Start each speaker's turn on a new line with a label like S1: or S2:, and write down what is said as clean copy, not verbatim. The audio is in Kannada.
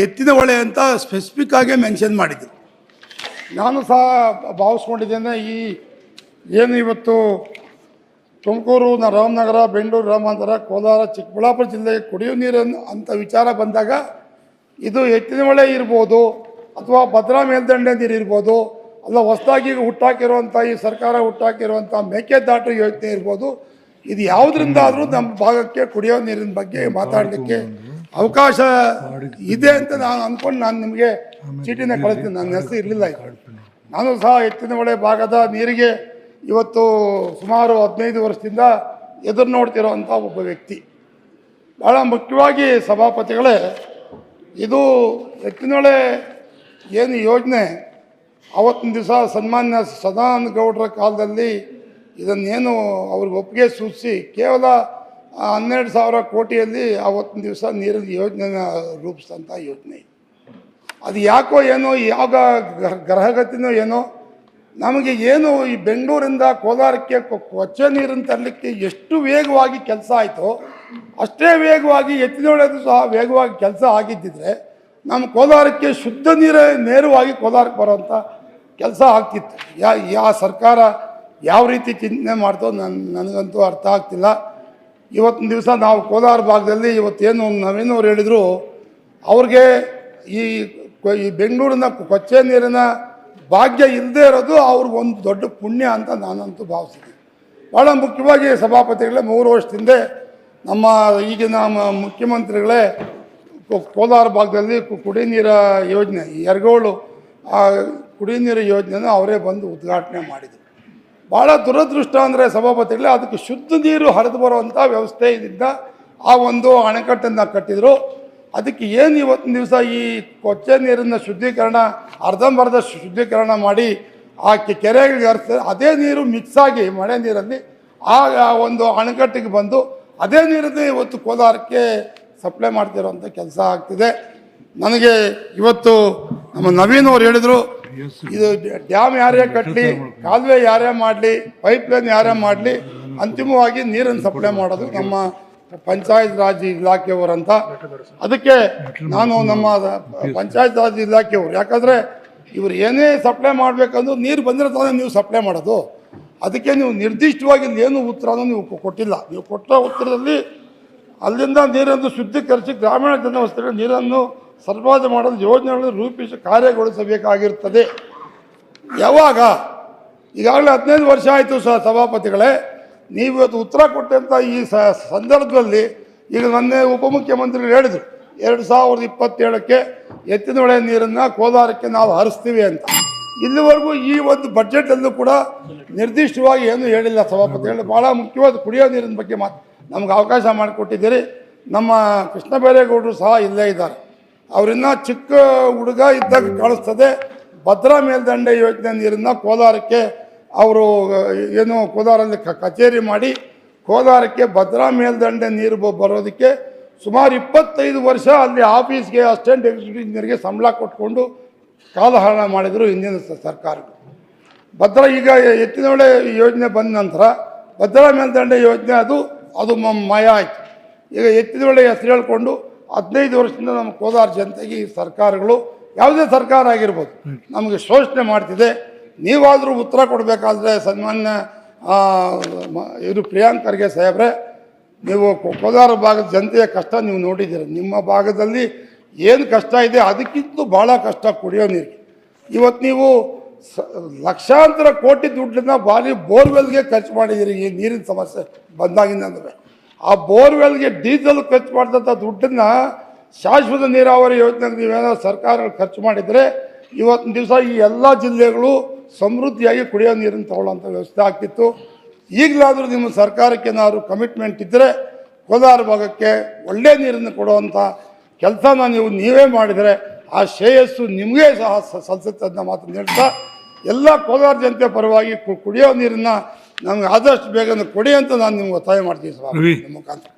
S1: ಎತ್ತಿನ ಹೊಳೆ ಅಂತ ಸ್ಪೆಸಿಫಿಕ್ ಆಗಿ ಮೆನ್ಷನ್ ಮಾಡಿದ್ರು. ನಾನು ಸಹ ಭಾವಿಸ್ಕೊಂಡಿದ್ದೇನೆ. ಏನು ಇವತ್ತು ತುಮಕೂರು, ರಾಮನಗರ, ಬೆಂಗಳೂರು ಗ್ರಾಮಾಂತರ, ಕೋಲಾರ, ಚಿಕ್ಕಬಳ್ಳಾಪುರ ಜಿಲ್ಲೆಗೆ ಕುಡಿಯುವ ನೀರು ಅಂತ ವಿಚಾರ ಬಂದಾಗ ಇದು ಎತ್ತಿನ ಹೊಳೆ ಇರ್ಬೋದು, ಅಥವಾ ಭದ್ರಾ ಮೇಲ್ದಂಡೆ ನೀರು ಇರ್ಬೋದು, ಅಲ್ಲ ಹೊಸದಾಗಿ ಹುಟ್ಟಾಕಿರುವಂಥ ಈ ಸರ್ಕಾರ ಹುಟ್ಟಾಕಿರುವಂಥ ಮೇಕೆದಾಟು ಯೋಜನೆ ಇರ್ಬೋದು. ಇದು ಯಾವುದರಿಂದ ಆದರೂ ನಮ್ಮ ಭಾಗಕ್ಕೆ ಕುಡಿಯೋ ನೀರಿನ ಬಗ್ಗೆ ಮಾತಾಡಲಿಕ್ಕೆ ಅವಕಾಶ ಇದೆ ಅಂತ ನಾನು ಅಂದ್ಕೊಂಡು ನಾನು ನಿಮಗೆ ಚೀಟಿನ ಕಳಿಸ್ತೀನಿ. ನನ್ನ ಹೆಸರು ಇರಲಿಲ್ಲ. ನಾನು ಸಹ ಎತ್ತಿನ ಹೊಳೆ ಭಾಗದ ನೀರಿಗೆ ಇವತ್ತು ಸುಮಾರು 15 ವರ್ಷದಿಂದ ಎದುರು ನೋಡ್ತಿರೋವಂಥ ಒಬ್ಬ ವ್ಯಕ್ತಿ. ಭಾಳ ಮುಖ್ಯವಾಗಿ ಸಭಾಪತಿಗಳೇ, ಇದು ಎತ್ತಿನ ಹೊಳೆ ಏನು ಯೋಜನೆ ಆವತ್ತಿನ ದಿವಸ ಸನ್ಮಾನ್ಯ ಸದಾನಂದ ಗೌಡರ ಕಾಲದಲ್ಲಿ ಇದನ್ನೇನು ಅವ್ರಿಗೆ ಒಪ್ಪಿಗೆ ಸೂಚಿಸಿ ಕೇವಲ 12,000 ಕೋಟಿಯಲ್ಲಿ ಆವತ್ತಿನ ದಿವಸ ನೀರಿನ ಯೋಜನೆನ ರೂಪಿಸಿದಂಥ ಯೋಜನೆ. ಅದು ಯಾಕೋ ಏನೋ ಯಾವ ಗ್ರಹಗತಿನೋ ಏನೋ ನಮಗೆ ಏನು ಈ ಬೆಂಗಳೂರಿಂದ ಕೋಲಾರಕ್ಕೆ ಕೊಚ್ಚೆ ನೀರನ್ನು ತರಲಿಕ್ಕೆ ಎಷ್ಟು ವೇಗವಾಗಿ ಕೆಲಸ ಆಯಿತೋ ಅಷ್ಟೇ ವೇಗವಾಗಿ ಎತ್ತಿನ ಹೊಳೆದು ಸಹ ವೇಗವಾಗಿ ಕೆಲಸ ಆಗಿದ್ದಿದ್ರೆ ನಮ್ಮ ಕೋಲಾರಕ್ಕೆ ಶುದ್ಧ ನೀರೇ ನೇರವಾಗಿ ಕೋಲಾರಕ್ಕೆ ಬರೋವಂಥ ಕೆಲಸ ಆಗ್ತಿತ್ತು. ಯಾವ ಸರ್ಕಾರ ಯಾವ ರೀತಿ ಚಿಂತನೆ ಮಾಡ್ತೋ ನನಗಂತೂ ಅರ್ಥ ಆಗ್ತಿಲ್ಲ. ಇವತ್ತಿನ ದಿವಸ ನಾವು ಕೋಲಾರ ಭಾಗದಲ್ಲಿ ಇವತ್ತೇನು ನವೀನವ್ರು ಹೇಳಿದರು, ಅವ್ರಿಗೆ ಈ ಬೆಂಗಳೂರಿನ ಕೊಚ್ಚೆ ನೀರಿನ ಭಾಗ್ಯ ಇಲ್ಲದೆ ಇರೋದು ಅವ್ರಿಗೊಂದು ದೊಡ್ಡ ಪುಣ್ಯ ಅಂತ ನಾನಂತೂ ಭಾವಿಸಿದ್ದೀನಿ. ಭಾಳ ಮುಖ್ಯವಾಗಿ ಸಭಾಪತಿಗಳೇ, 3 ವರ್ಷದಿಂದ ನಮ್ಮ ಈಗಿನ ಮುಖ್ಯಮಂತ್ರಿಗಳೇ ಕೋಲಾರ ಭಾಗದಲ್ಲಿ ಕುಡಿ ನೀರ ಯೋಜನೆ, ಎರಗೋಳು ಕುಡಿ ನೀರು ಯೋಜನೆನ ಅವರೇ ಬಂದು ಉದ್ಘಾಟನೆ ಮಾಡಿದರು. ಭಾಳ ದುರದೃಷ್ಟ ಅಂದರೆ ಸಭಾಪತಿಗಳೇ, ಅದಕ್ಕೆ ಶುದ್ಧ ನೀರು ಹರಿದು ಬರುವಂಥ ವ್ಯವಸ್ಥೆ ಇದ್ದಿದ್ದ ಆ ಒಂದು ಅಣೆಕಟ್ಟನ್ನು ಕಟ್ಟಿದರು. ಅದಕ್ಕೆ ಏನು ಇವತ್ತಿನ ದಿವಸ ಈ ಕೊಚ್ಚೆ ನೀರನ್ನು ಶುದ್ಧೀಕರಣ ಅರ್ಧಂಬರ್ಧ ಶುದ್ಧೀಕರಣ ಮಾಡಿ ಆ ಕೆರೆಗಳಿಗೆ ಹರಿಸ್ತಾರೆ, ಅದೇ ನೀರು ಮಿಕ್ಸ್ ಆಗಿ ಮಳೆ ನೀರಲ್ಲಿ ಆ ಒಂದು ಅಣೆಕಟ್ಟಿಗೆ ಬಂದು ಅದೇ ನೀರನ್ನೇ ಇವತ್ತು ಕೋಲಾರಕ್ಕೆ ಸಪ್ಲೈ ಮಾಡ್ತಿರೋಂಥ ಕೆಲಸ ಆಗ್ತಿದೆ. ನನಗೆ ಇವತ್ತು ನಮ್ಮ ನವೀನ್ ಅವರು ಹೇಳಿದರು, ಇದು ಡ್ಯಾಮ್ ಯಾರೇ ಕಟ್ಟಲಿ, ಕಾಲುವೆ ಯಾರೇ ಮಾಡಲಿ, ಪೈಪ್ಲೈನ್ ಯಾರೇ ಮಾಡಲಿ, ಅಂತಿಮವಾಗಿ ನೀರನ್ನು ಸಪ್ಲೈ ಮಾಡೋದು ನಮ್ಮ ಪಂಚಾಯತ್ ರಾಜ್ ಇಲಾಖೆಯವರಂತ. ಅದಕ್ಕೆ ನಾನು ನಮ್ಮ ಪಂಚಾಯತ್ ರಾಜ್ ಇಲಾಖೆಯವರು, ಯಾಕಂದರೆ ಇವರು ಏನೇ ಸಪ್ಲೈ ಮಾಡಬೇಕಂದ್ರೂ ನೀರು ಬಂದರೆ ತಾನೇ ನೀವು ಸಪ್ಲೈ ಮಾಡೋದು. ಅದಕ್ಕೆ ನೀವು ನಿರ್ದಿಷ್ಟವಾಗಿ ಏನು ಉತ್ತರನೂ ನೀವು ಕೊಟ್ಟಿಲ್ಲ. ನೀವು ಕೊಟ್ಟ ಉತ್ತರದಲ್ಲಿ ಅಲ್ಲಿಂದ ನೀರನ್ನು ಶುದ್ಧೀಕರಿಸಿ ಗ್ರಾಮೀಣ ಜನವಸತಿಗಳ ನೀರನ್ನು ಸರಬರಾಜು ಮಾಡಲು ಯೋಜನೆಗಳನ್ನು ರೂಪಿಸಿ ಕಾರ್ಯಗೊಳಿಸಬೇಕಾಗಿರುತ್ತದೆ. ಯಾವಾಗ ಈಗಾಗಲೇ 15 ವರ್ಷ ಆಯಿತು ಸಭಾಪತಿಗಳೇ, ನೀವು ಇವತ್ತು ಉತ್ತರ ಕೊಟ್ಟಂಥ ಈ ಸಂದರ್ಭದಲ್ಲಿ ಈಗ ಮೊನ್ನೆ ಉಪಮುಖ್ಯಮಂತ್ರಿಗಳು ಹೇಳಿದರು 2027ಕ್ಕೆ ಎತ್ತಿನ ಹೊಳೆ ನೀರನ್ನು ಕೋಲಾರಕ್ಕೆ ನಾವು ಹರಿಸ್ತೀವಿ ಅಂತ. ಇಲ್ಲಿವರೆಗೂ ಈ ಒಂದು ಬಜೆಟಲ್ಲೂ ಕೂಡ ನಿರ್ದಿಷ್ಟವಾಗಿ ಏನೂ ಹೇಳಿಲ್ಲ ಸಭಾಪತಿಗಳು. ಭಾಳ ಮುಖ್ಯವಾದ ಕುಡಿಯೋ ನೀರಿನ ಬಗ್ಗೆ ನಮ್ಗೆ ಅವಕಾಶ ಮಾಡಿಕೊಟ್ಟಿದ್ದೀರಿ. ನಮ್ಮ ಕೃಷ್ಣ ಬೈರೇಗೌಡರು ಸಹ ಇಲ್ಲೇ ಇದ್ದಾರೆ. ಅವರಿನ್ನ ಚಿಕ್ಕ ಹುಡುಗ ಇದ್ದಾಗ ಕಾಣಿಸ್ತದೆ. ಭದ್ರಾ ಮೇಲ್ದಂಡೆ ಯೋಜನೆ ನೀರನ್ನು ಕೋಲಾರಕ್ಕೆ ಅವರು ಏನು ಕೋಲಾರಲ್ಲಿ ಕಚೇರಿ ಮಾಡಿ ಕೋಲಾರಕ್ಕೆ ಭದ್ರಾ ಮೇಲ್ದಂಡೆ ನೀರು ಬರೋದಕ್ಕೆ ಸುಮಾರು 25 ವರ್ಷ ಅಲ್ಲಿ ಆಫೀಸ್ಗೆ ಅಸಿಸ್ಟೆಂಟ್ ಎಕ್ಸಿಕ್ಯೂಟಿವ್ ಇಂಜಿನಿಯರ್ಗೆ ಸಂಬಳ ಕೊಟ್ಕೊಂಡು ಕಾಲಹರಣ ಮಾಡಿದರು ಹಿಂದಿನ ಸರ್ಕಾರಗಳು. ಭದ್ರಾ ಈಗ ಎತ್ತಿನ ಹೊಳೆ ಯೋಜನೆ ಬಂದ ನಂತರ ಭದ್ರಾ ಮೇಲ್ದಂಡೆ ಯೋಜನೆ ಅದು ಮಾಯ ಆಯಿತು. ಈಗ ಎತ್ತಿನ ಹೊಳೆ ಹೆಸರು ಹೇಳ್ಕೊಂಡು 15 ವರ್ಷದಿಂದ ನಮ್ಮ ಕೋಲಾರ ಜನತೆಗೆ ಈ ಸರ್ಕಾರಗಳು, ಯಾವುದೇ ಸರ್ಕಾರ ಆಗಿರ್ಬೋದು, ನಮಗೆ ಶೋಷಣೆ ಮಾಡ್ತಿದೆ. ನೀವಾದರೂ ಉತ್ತರ ಕೊಡಬೇಕಾದ್ರೆ ಸನ್ಮಾನ್ಯ ಇವರು ಪ್ರಿಯಾಂಕ್ ಖರ್ಗೆ ಸಾಹೇಬ್ರೆ, ನೀವು ಕೋಲಾರ ಭಾಗದ ಜನತೆಯ ಕಷ್ಟ ನೀವು ನೋಡಿದ್ದೀರ. ನಿಮ್ಮ ಭಾಗದಲ್ಲಿ ಏನು ಕಷ್ಟ ಇದೆ ಅದಕ್ಕಿಂತ ಭಾಳ ಕಷ್ಟ ಕುಡಿಯೋ ನೀರಿಗೆ. ಇವತ್ತು ನೀವು ಲಕ್ಷಾಂತರ ಕೋಟಿ ದುಡ್ಡನ್ನ ಭಾರಿ ಬೋರ್ವೆಲ್ಗೆ ಖರ್ಚು ಮಾಡಿದ್ದೀರಿ. ಈ ನೀರಿನ ಸಮಸ್ಯೆ ಬಂದಾಗಿಂದ ಅಂದರೆ ಆ ಬೋರ್ವೆಲ್ಗೆ ಡೀಸೆಲ್ ಖರ್ಚು ಮಾಡಿದಂಥ ದುಡ್ಡನ್ನು ಶಾಶ್ವತ ನೀರಾವರಿ ಯೋಜನೆಗೆ ನೀವೇನಾದ್ರು ಸರ್ಕಾರಗಳು ಖರ್ಚು ಮಾಡಿದರೆ ಇವತ್ತಿನ ದಿವಸ ಈ ಎಲ್ಲ ಜಿಲ್ಲೆಗಳು ಸಮೃದ್ಧಿಯಾಗಿ ಕುಡಿಯೋ ನೀರನ್ನು ತಗೊಳ್ಳೋಂಥ ವ್ಯವಸ್ಥೆ ಆಗ್ತಿತ್ತು. ಈಗಲಾದರೂ ನಿಮ್ಮ ಸರ್ಕಾರಕ್ಕೆ ಏನಾದರೂ ಕಮಿಟ್ಮೆಂಟ್ ಇದ್ದರೆ ಕೋಲಾರ ಭಾಗಕ್ಕೆ ಒಳ್ಳೆಯ ನೀರನ್ನು ಕೊಡುವಂಥ ಕೆಲಸನ ನೀವೇ ಮಾಡಿದರೆ ಆ ಶ್ರೇಯಸ್ಸು ನಿಮಗೇ ಸಹ ಸಲ್ಲಿಸುತ್ತೆ ಅಂತ ಮಾತನ್ನು ಹೇಳ್ತಾ, ಎಲ್ಲ ಕೋಲಾರ ಜನತೆ ಪರವಾಗಿ ಕುಡಿಯೋ ನೀರನ್ನು ನಮಗೆ ಆದಷ್ಟು ಬೇಗ ಕೊಡಿ ಅಂತ ನಾನು ನಿಮ್ಗೆ ಒತ್ತಾಯ ಮಾಡ್ತೀನಿ ಸರ್, ನಿಮ್ಮ ಮುಖಾಂತರ.